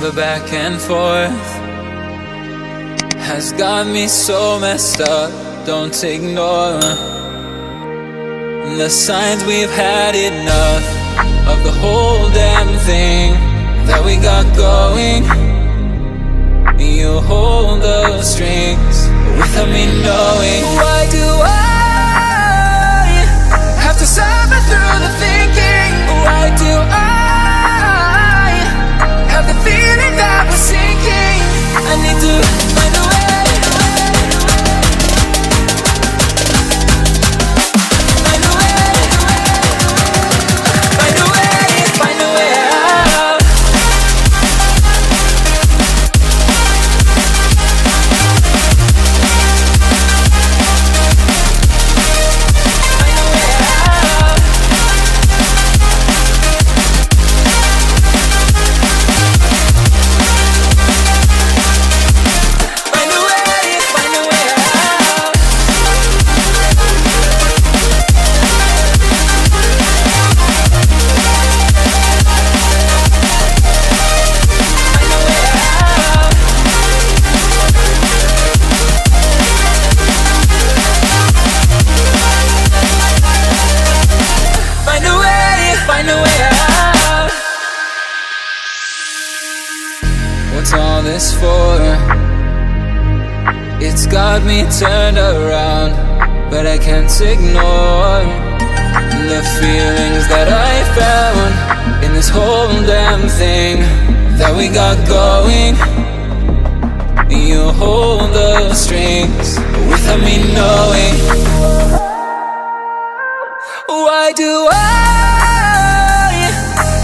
the back and forth has got me so messed up. Don't ignore the signs. We've had enough of the whole damn thing that we got going. You hold the strings without me knowing. Why do I have to suffer through the thinking? Why do I have the feeling that we're sinking? I need to find a way. What's all this for? It's got me turned around, but I can't ignore the feelings that I found in this whole damn thing that we got going. You hold the strings without me knowing. Why do I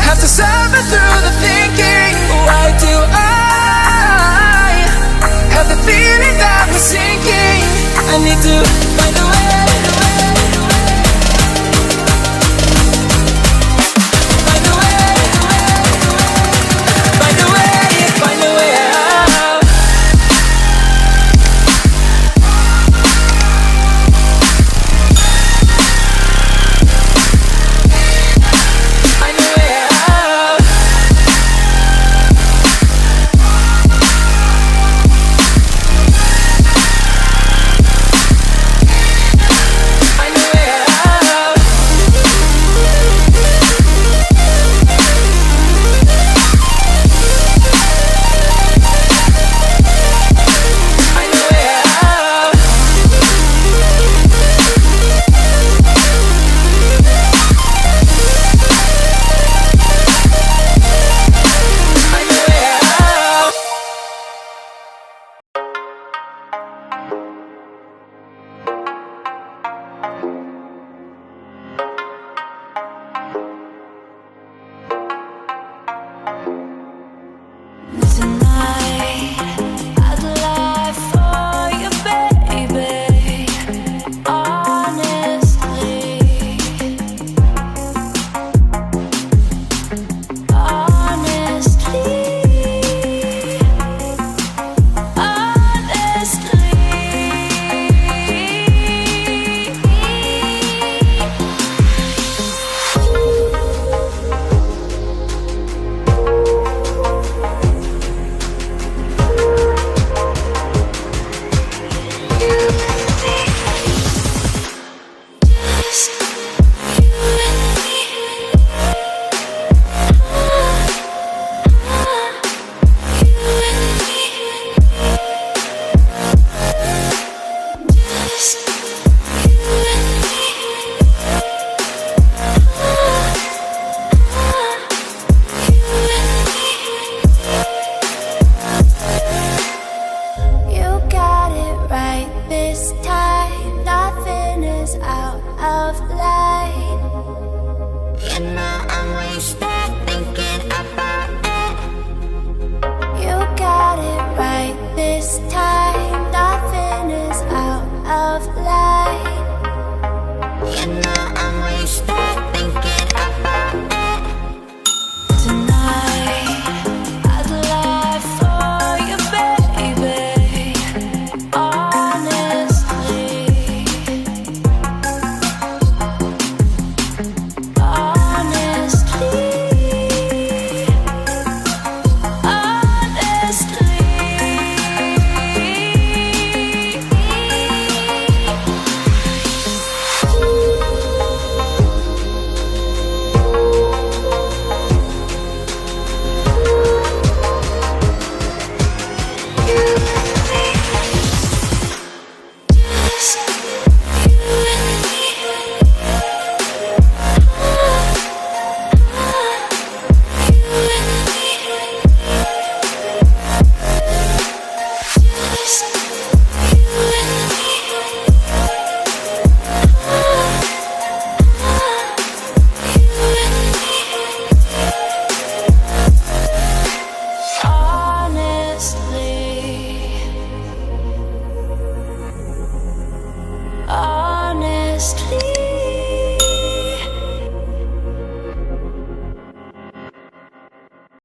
have to suffer through the thinking? Why do I have the feeling that we're sinking? I need to